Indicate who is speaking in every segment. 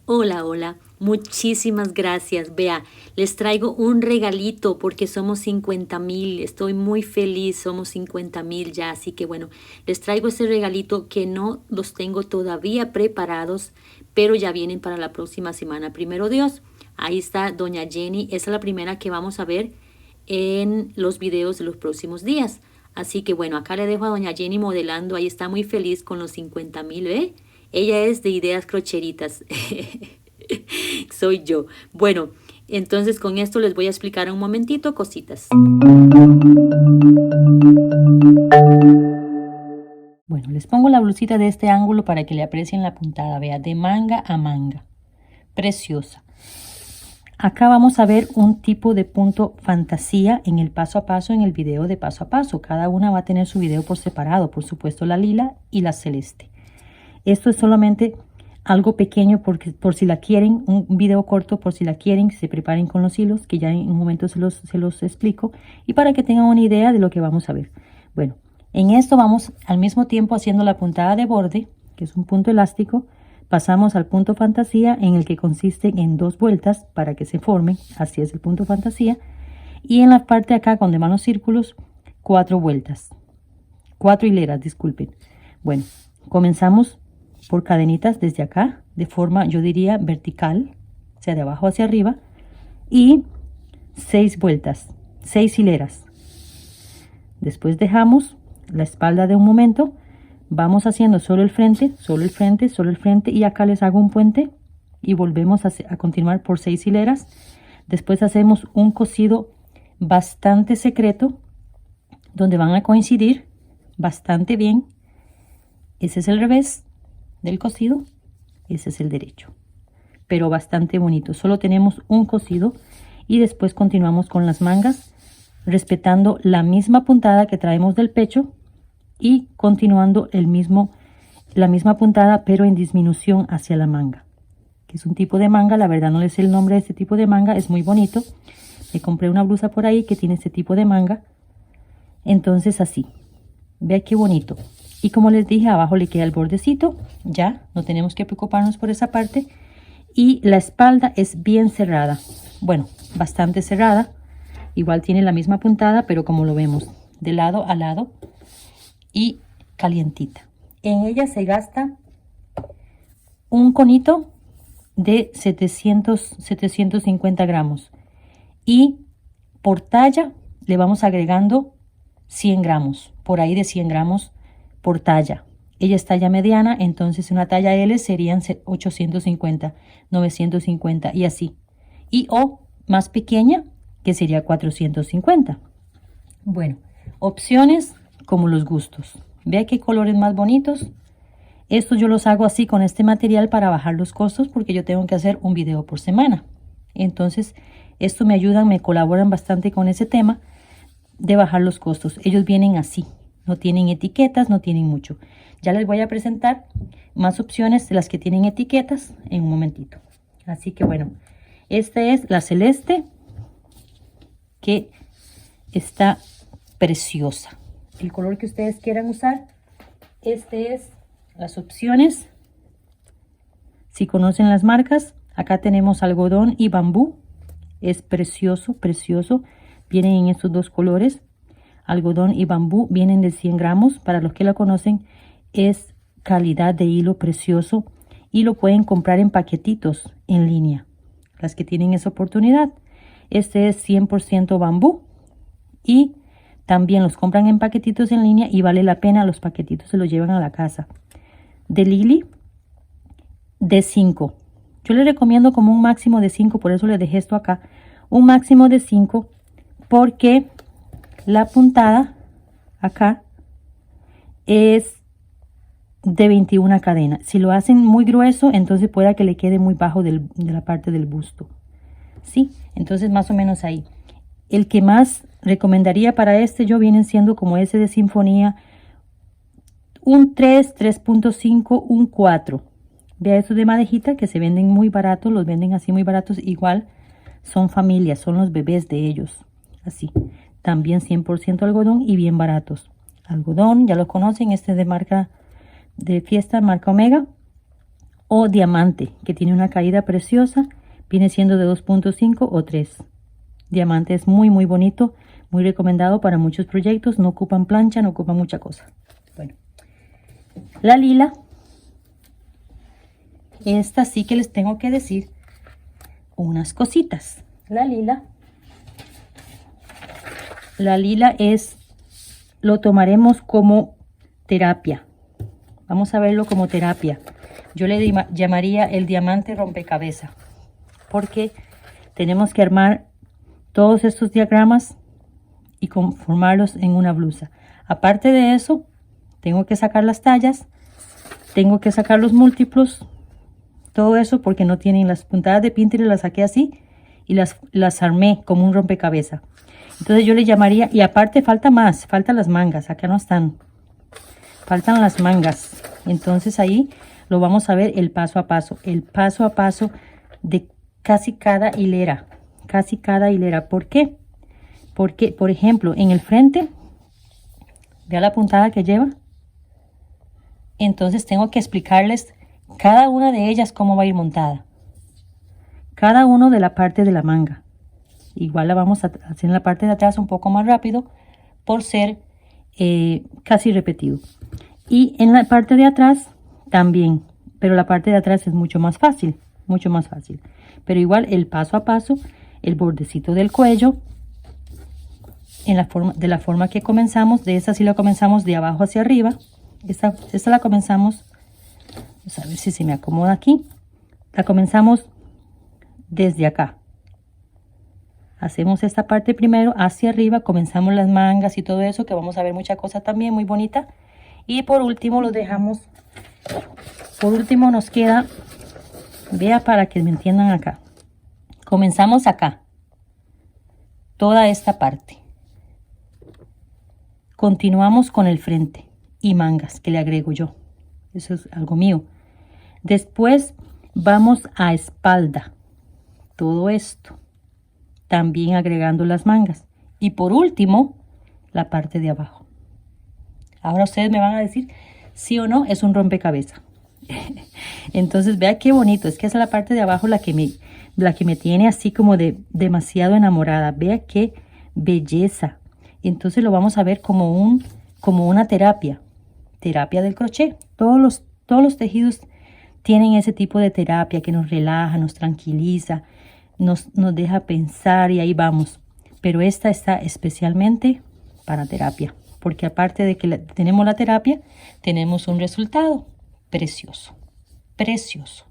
Speaker 1: Hola, hola, muchísimas gracias. Vea, les traigo un regalito porque somos 50,000. Estoy muy feliz, somos 50,000 ya. Así que bueno, les traigo ese regalito que no los tengo todavía preparados, pero ya vienen para la próxima semana. Primero Dios, ahí está Doña Jenny. Esa es la primera que vamos a ver en los videos de los próximos días. Así que bueno, acá le dejo a Doña Jenny modelando. Ahí está muy feliz con los 50,000, ¿ve? Ella es de ideas crocheritas. Soy yo. Bueno, entonces con esto les voy a explicar un momentito cositas. Bueno, les pongo la blusita de este ángulo para que le aprecien la puntada. Vea, de manga a manga. Preciosa. Acá vamos a ver un tipo de punto fantasía en el paso a paso, en el video de paso a paso. Cada una va a tener su video por separado, por supuesto la lila y la celeste. Esto es solamente algo pequeño porque, por si la quieren, un video corto por si la quieren, se preparen con los hilos, que ya en un momento se los explico, y para que tengan una idea de lo que vamos a ver. Bueno, en esto vamos al mismo tiempo haciendo la puntada de borde, que es un punto elástico. Pasamos al punto fantasía, en el que consiste en 2 vueltas para que se formen, así es el punto fantasía, y en la parte de acá donde van los círculos, 4 vueltas, 4 hileras, disculpen. Bueno, comenzamos por cadenitas desde acá, de forma, yo diría, vertical, o sea, de abajo hacia arriba, y 6 vueltas, 6 hileras. Después dejamos la espalda de un momento, vamos haciendo solo el frente, solo el frente, solo el frente, y acá les hago un puente y volvemos a continuar por 6 hileras. Después hacemos un cosido bastante secreto, donde van a coincidir bastante bien. Ese es el revés del cosido, ese es el derecho, pero bastante bonito. Solo tenemos un cosido y después continuamos con las mangas, respetando la misma puntada que traemos del pecho y continuando la misma puntada, pero en disminución hacia la manga, que es un tipo de manga. La verdad no les sé el nombre de este tipo de manga, es muy bonito. Me compré una blusa por ahí que tiene este tipo de manga. Entonces así, vea qué bonito. Y como les dije, abajo le queda el bordecito, ya no tenemos que preocuparnos por esa parte. Y la espalda es bien cerrada, bueno, bastante cerrada. Igual tiene la misma puntada, pero como lo vemos, de lado a lado y calientita. En ella se gasta un conito de 750 gramos. Y por talla le vamos agregando 100 gramos, por ahí de 100 gramos por talla. Ella es talla mediana, entonces una talla L serían 850, 950 y así. Y o más pequeña, que sería 450. Bueno, opciones como los gustos. Vea qué colores más bonitos. Estos yo los hago así con este material para bajar los costos, porque yo tengo que hacer un video por semana. Entonces, esto me ayudan, me colaboran bastante con ese tema de bajar los costos. Ellos vienen así, no tienen etiquetas, no tienen mucho. Ya les voy a presentar más opciones de las que tienen etiquetas en un momentito. Así que bueno, esta es la celeste, que está preciosa. El color que ustedes quieran usar, este es las opciones. Si conocen las marcas, acá tenemos algodón y bambú. Es precioso, precioso. Vienen en estos 2 colores. Algodón y bambú vienen de 100 gramos. Para los que la conocen, es calidad de hilo precioso. Y lo pueden comprar en paquetitos en línea, las que tienen esa oportunidad. Este es 100% bambú. Y también los compran en paquetitos en línea y vale la pena. Los paquetitos se los llevan a la casa. De Lily, de 5. Yo les recomiendo como un máximo de 5, por eso les dejé esto acá. Un máximo de 5, porque la puntada acá es de 21 cadenas. Si lo hacen muy grueso, entonces pueda que le quede muy bajo de la parte del busto. ¿Sí? Entonces más o menos ahí. El que más recomendaría para este yo vienen siendo como ese de sinfonía. Un 3, 3.5, un 4. Vea estos de madejita que se venden muy baratos, los venden así muy baratos. Igual son familias, son los bebés de ellos. Así, también 100% algodón y bien baratos. Algodón, ya lo conocen, este de marca de fiesta, marca Omega. o diamante, que tiene una caída preciosa, viene siendo de 2.5 o 3. Diamante es muy muy bonito, muy recomendado para muchos proyectos, no ocupan plancha, no ocupan mucha cosa. Bueno, la lila, esta sí que les tengo que decir unas cositas. La lila es, lo tomaremos como terapia. Vamos a verlo como terapia. Yo le llamaría el diamante rompecabezas, porque tenemos que armar todos estos diagramas y conformarlos en una blusa. Aparte de eso, tengo que sacar las tallas, tengo que sacar los múltiplos, todo eso porque no tienen las puntadas de Pinterest, las saqué así y las armé como un rompecabezas. Entonces yo le llamaría, y aparte falta más, faltan las mangas, acá no están, faltan las mangas. Entonces ahí lo vamos a ver el paso a paso de casi cada hilera, ¿por qué? Porque, por ejemplo, en el frente, vea la puntada que lleva. Entonces tengo que explicarles cada una de ellas cómo va a ir montada. Cada uno de la parte de la manga. Igual la vamos a hacer en la parte de atrás un poco más rápido por ser casi repetido. Y en la parte de atrás también, pero la parte de atrás es mucho más fácil, mucho más fácil. Pero igual el paso a paso, el bordecito del cuello, de la forma que comenzamos, de esa sí la comenzamos de abajo hacia arriba. Esta la comenzamos, vamos a ver si se me acomoda aquí. La comenzamos desde acá. Hacemos esta parte primero hacia arriba, comenzamos las mangas y todo eso, que vamos a ver mucha cosa también muy bonita. Y por último lo dejamos, por último nos queda, vea para que me entiendan acá. Comenzamos acá, toda esta parte. Continuamos con el frente y mangas que le agrego yo. Eso es algo mío. Después vamos a espalda. Todo esto. También agregando las mangas. Y por último, la parte de abajo. Ahora ustedes me van a decir sí o no es un rompecabezas. Entonces vea qué bonito. Es que esa es la parte de abajo la que me tiene así como de demasiado enamorada. Vea qué belleza. Entonces lo vamos a ver como una terapia del crochet. Todos los tejidos tienen ese tipo de terapia que nos relaja, nos tranquiliza, nos deja pensar y ahí vamos. Pero esta está especialmente para terapia, porque aparte de que tenemos la terapia, tenemos un resultado precioso, precioso.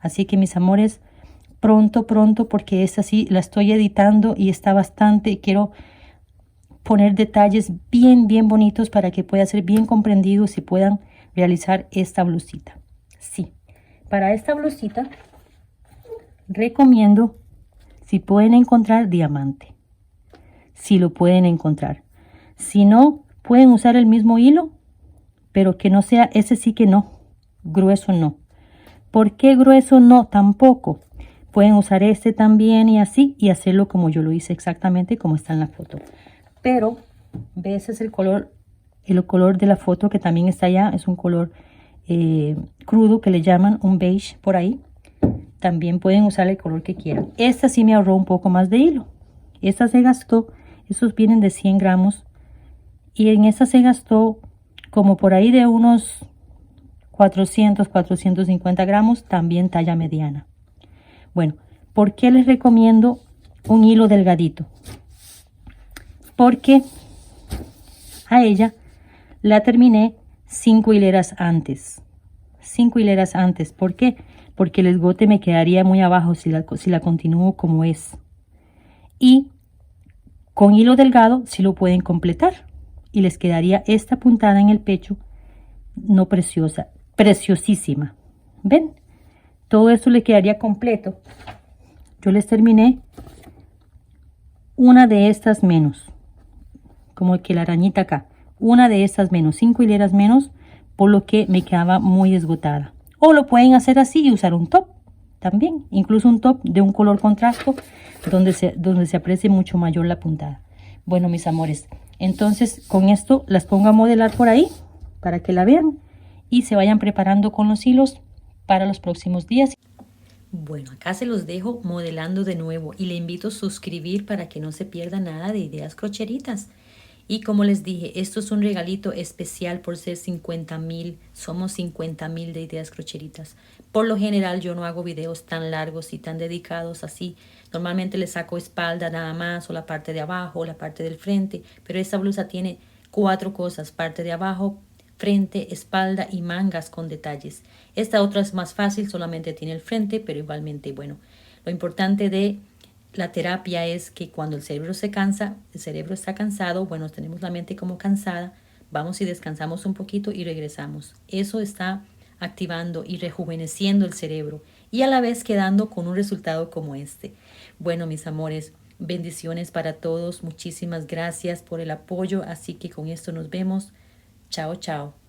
Speaker 1: Así que mis amores, pronto, porque esta sí la estoy editando y está bastante, quiero poner detalles bien bonitos para que pueda ser bien comprendidos y puedan realizar esta blusita. Sí, para esta blusita recomiendo, si pueden encontrar diamante, si lo pueden encontrar. Si no, pueden usar el mismo hilo, pero que no sea, ese sí que no, grueso no. ¿Por qué grueso no? Tampoco. Pueden usar este también y así, y hacerlo como yo lo hice exactamente como está en la foto. Pero, ve, ese es el color de la foto que también está allá. Es un color crudo que le llaman un beige por ahí. También pueden usar el color que quieran. Esta sí me ahorró un poco más de hilo. Esta se gastó, esos vienen de 100 gramos. Y en esta se gastó como por ahí de unos 450 gramos, también talla mediana. Bueno, ¿por qué les recomiendo un hilo delgadito? Porque a ella la terminé 5 hileras antes. 5 hileras antes. ¿Por qué? Porque el esgote me quedaría muy abajo si la continúo como es. Y con hilo delgado sí lo pueden completar. Y les quedaría esta puntada en el pecho, no preciosa, preciosísima. ¿Ven? Todo esto le quedaría completo. Yo les terminé una de estas menos. Como que la arañita acá, una de estas menos, 5 hileras menos, por lo que me quedaba muy esgotada. O lo pueden hacer así y usar un top también, incluso un top de un color contrasto donde se aprecie mucho mayor la puntada. Bueno, mis amores, entonces con esto las pongo a modelar por ahí para que la vean y se vayan preparando con los hilos para los próximos días. Bueno, acá se los dejo modelando de nuevo y le invito a suscribir para que no se pierda nada de ideas crocheritas. Y como les dije, esto es un regalito especial por ser 50,000. Somos 50,000 de ideas crocheritas. Por lo general yo no hago videos tan largos y tan dedicados así. Normalmente le saco espalda nada más, o la parte de abajo, o la parte del frente. Pero esta blusa tiene 4 cosas: parte de abajo, frente, espalda y mangas con detalles. Esta otra es más fácil, solamente tiene el frente, pero igualmente, bueno, lo importante de la terapia es que cuando el cerebro se cansa, el cerebro está cansado, bueno, tenemos la mente como cansada, vamos y descansamos un poquito y regresamos. Eso está activando y rejuveneciendo el cerebro y a la vez quedando con un resultado como este. Bueno, mis amores, bendiciones para todos. Muchísimas gracias por el apoyo. Así que con esto nos vemos. Chao, chao.